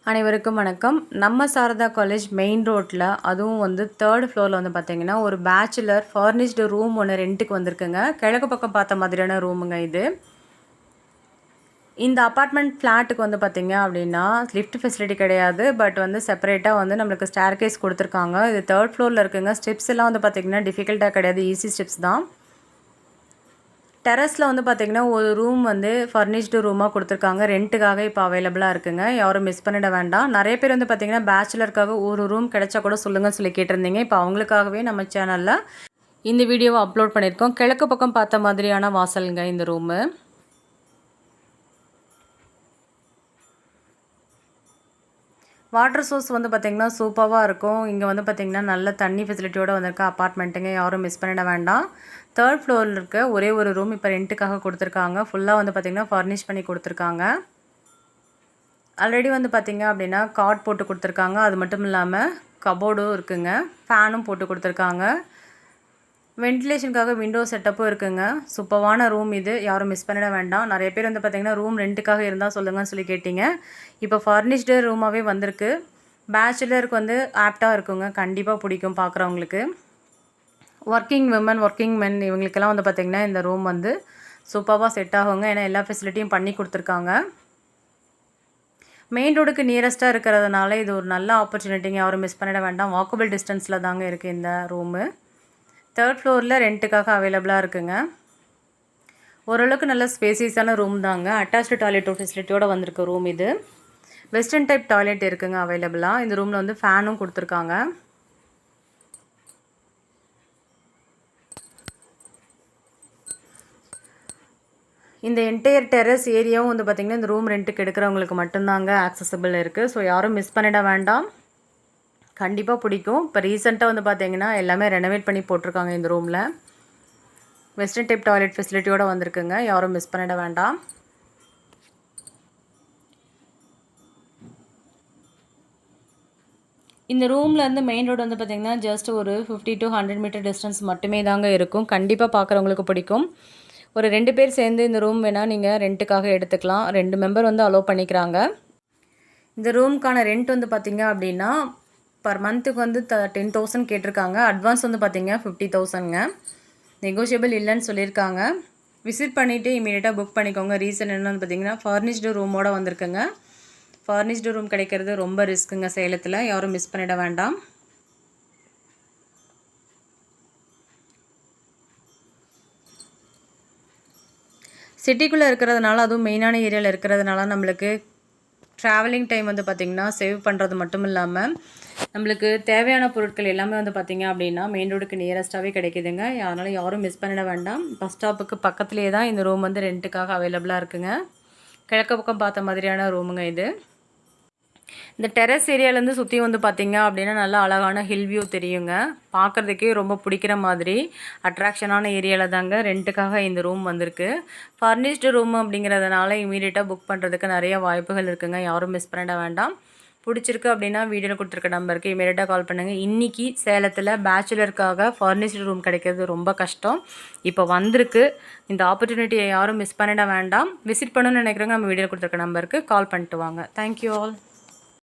அனைவருக்கும் வணக்கம். நம்ம சாரதா காலேஜ் மெயின் ரோட்டில், அதுவும் வந்து 3rd ஃப்ளோரில் வந்து பார்த்திங்கன்னா ஒரு பேச்சுலர் ஃபர்னிஷ்டு ரூம் ஒன்று ரெண்ட்டுக்கு வந்திருக்குங்க. கிழக்கு பக்கம் பார்த்த மாதிரியான ரூமுங்க இது. இந்த அப்பார்ட்மெண்ட் ஃப்ளாட்டுக்கு வந்து பார்த்திங்க அப்படின்னா லிஃப்ட் ஃபெசிலிட்டி கிடையாது. பட் வந்து செப்பரேட்டாக வந்து நம்மளுக்கு ஸ்டேர்கேஸ் கொடுத்துருக்காங்க. இது 3rd ஃப்ளோரில் இருக்குங்க. ஸ்டெப்ஸ் எல்லாம் வந்து பார்த்திங்கன்னா டிஃபிகல்ட்டாக கிடையாது, ஈஸி ஸ்டெப்ஸ் தான். டெரஸில் வந்து பார்த்திங்கன்னா ஒரு ரூம் வந்து ஃபர்னிஷ்டு ரூமாக கொடுத்துருக்காங்க. ரெண்ட்டுக்காக இப்போ அவைலபிளாக இருக்குங்க. யாரும் மிஸ் பண்ணிட வேண்டாம். நிறைய பேர் வந்து பார்த்திங்கன்னா பேச்சுலருக்காக ஒரு ரூம் கிடைச்சா கூட சொல்லுங்கன்னு சொல்லி கேட்டிருந்தீங்க. இப்போ அவங்களுக்காகவே நம்ம சேனலில் இந்த வீடியோவை அப்லோட் பண்ணியிருக்கோம். கிழக்கு பக்கம் பார்த்த மாதிரியான வாசலுங்க இந்த ரூமு. வாட்டர் சோர்ஸ் வந்து பார்த்திங்கன்னா சூப்பராக இருக்கும். இங்கே வந்து பார்த்திங்கன்னா நல்ல தண்ணி ஃபெசிலிட்டியோடு வந்திருக்க அப்பார்ட்மெண்ட்டுங்க. யாரும் மிஸ் பண்ணிட வேண்டாம். 3rd ஃப்ளோரில் இருக்க ஒரே ஒரு ரூம் இப்போ ரெண்ட்டுக்காக கொடுத்துருக்காங்க. ஃபுல்லாக வந்து பார்த்திங்கன்னா ஃபர்னிஷ் பண்ணி கொடுத்துருக்காங்க. ஆல்ரெடி வந்து பார்த்திங்க அப்படின்னா காட் போட்டு கொடுத்துருக்காங்க. அது மட்டும் இல்லாமல் கபோர்டும் இருக்குங்க. ஃபேனும் போட்டு கொடுத்துருக்காங்க. வென்டிலேஷனுக்காக விண்டோ செட்டப்பும் இருக்குங்க. சூப்பரான ரூம் இது, யாரும் மிஸ் பண்ணிட வேண்டாம். நிறைய பேர் வந்து பார்த்திங்கன்னா ரூம் ரெண்ட்டுக்காக இருந்தால் சொல்லுங்கன்னு சொல்லி கேட்டிங்க. இப்போ ஃபர்னிஷ்டு ரூமாகவே வந்திருக்கு. பேச்சுலருக்கு வந்து ஆப்டாக இருக்குங்க. கண்டிப்பாக பிடிக்கும் பார்க்குறவங்களுக்கு. ஒர்க்கிங் விமன், ஒர்க்கிங் மென் இவங்களுக்கெல்லாம் வந்து பார்த்திங்கன்னா இந்த ரூம் வந்து சூப்பராக செட் ஆகுங்க. ஏன்னா எல்லா ஃபெசிலிட்டியும் பண்ணி கொடுத்துருக்காங்க. மெயின் ரோடுக்கு நியரஸ்ட்டாக இருக்கிறதுனால இது ஒரு நல்ல ஆப்பர்ச்சுனிட்டிங்க. யாரும் மிஸ் பண்ணிட வேண்டாம். வாக்கபிள் டிஸ்டன்ஸில் தாங்க இருக்குது இந்த ரூமு. 3rd ஃப்ளோரில் ரெண்ட்டுக்காக அவைலபிளாக இருக்குங்க. ஓரளவுக்கு நல்ல ஸ்பேசியஸான ரூம் தாங்க. அட்டாச்டு டாய்லெட் ஃபெசிலிட்டியோடு வந்திருக்க ரூம் இது. வெஸ்டர்ன் டைப் டாய்லெட் இருக்குங்க அவைலபிளாக. இந்த ரூமில் வந்து ஃபேனும் கொடுத்துருக்காங்க. இந்த என்டையர் டெரஸ் ஏரியாவும் வந்து பார்த்திங்கன்னா இந்த ரூம் ரெண்ட்டுக்கு எடுக்கிறவங்களுக்கு மட்டும்தாங்க ஆக்சசபிள் இருக்குது. ஸோ யாரும் மிஸ் பண்ணிட வேண்டாம். கண்டிப்பாக பிடிக்கும். இப்போ ரீசெண்டாக வந்து பார்த்திங்கன்னா எல்லாமே ரெனோவேட் பண்ணி போட்டிருக்காங்க இந்த ரூமில். வெஸ்டர்ன் டைப் டாய்லெட் ஃபெசிலிட்டியோடு வந்திருக்குங்க. யாரும் மிஸ் பண்ணிட வேண்டாம். இந்த ரூம்லேருந்து மெயின் ரோடு வந்து பார்த்திங்கன்னா ஜஸ்ட் ஒரு 50 to 100 மீட்டர் டிஸ்டன்ஸ் மட்டுமே தாங்க இருக்கும். கண்டிப்பாக பார்க்குறவங்களுக்கு பிடிக்கும். ஒரு 2 பேர் சேர்ந்து இந்த ரூம் வேணால் நீங்கள் ரெண்ட்டுக்காக எடுத்துக்கலாம். 2 மெம்பர் வந்து அலோவ் பண்ணிக்கிறாங்க. இந்த ரூமுக்கான ரெண்ட் வந்து பார்த்திங்க அப்படின்னா பர் மந்த்துக்கு வந்து 10,000 கேட்டிருக்காங்க. அட்வான்ஸ் வந்து பார்த்திங்க 50,000ங்க. நெகோஷியபிள் இல்லைன்னு சொல்லியிருக்காங்க. விசிட் பண்ணிவிட்டு இமீடியட்டாக புக் பண்ணிக்கோங்க. ரீசன் என்னென்னு பார்த்திங்கன்னா ஃபர்னிஷ்டு ரூமோடு வந்திருக்குங்க. ஃபர்னிஷ்டு ரூம் கிடைக்கிறது ரொம்ப ரிஸ்க்குங்க சேலத்தில். யாரும் மிஸ் பண்ணிட வேண்டாம். சிட்டிக்குள்ளே இருக்கிறதுனால, அதுவும் மெயினான ஏரியாவில் இருக்கிறதுனால நம்மளுக்கு ட்ராவலிங் டைம் வந்து பார்த்திங்கன்னா சேவ் பண்ணுறது மட்டும் இல்லாமல் நம்மளுக்கு தேவையான பொருட்கள் எல்லாமே வந்து பார்த்திங்க அப்படின்னா மெயின் ரோடுக்கு நியரஸ்ட்டாகவே கிடைக்குதுங்க. அதனால் யாரும் மிஸ் பண்ணிட வேண்டாம். பஸ் ஸ்டாப்புக்கு பக்கத்துலேயே தான் இந்த ரூம் வந்து ரெண்ட்டுக்காக அவைலபிளாக இருக்குங்க. கிழக்கு பக்கம் பார்த்த மாதிரியான ரூமுங்க இது. இந்த டெரஸ் ஏரியாவிலேருந்து சுற்றி வந்து பார்த்திங்க அப்படின்னா நல்லா அழகான ஹில் வியூ தெரியுங்க. பார்க்குறதுக்கே ரொம்ப பிடிக்கிற மாதிரி அட்ராக்ஷனான ஏரியாவில் தாங்க ரெண்ட்டுக்காக இந்த ரூம் வந்திருக்கு. ஃபர்னிஷ்டு ரூம் அப்படிங்கிறதுனால இமீடியட்டாக புக் பண்ணுறதுக்கு நிறைய வாய்ப்புகள் இருக்குங்க. யாரும் மிஸ் பண்ணிட வேண்டாம். பிடிச்சிருக்கு அப்படின்னா வீடியோவில் கொடுத்துருக்க நம்பருக்கு இமீடியட்டாக கால் பண்ணுங்கள். இன்றைக்கி சேலத்தில் பேச்சுலருக்காக ஃபர்னிஷ்டு ரூம் கிடைக்கிறது ரொம்ப கஷ்டம். இப்போ வந்திருக்கு. இந்த ஆப்பர்ச்சுனிட்டியை யாரும் மிஸ் பண்ணிட வேண்டாம். விசிட் பண்ணணும்னு நினைக்கிறவங்க நம்ம வீடியோவில் கொடுத்துருக்க நம்பருக்கு கால் பண்ணிட்டு வாங்க. Thank you all.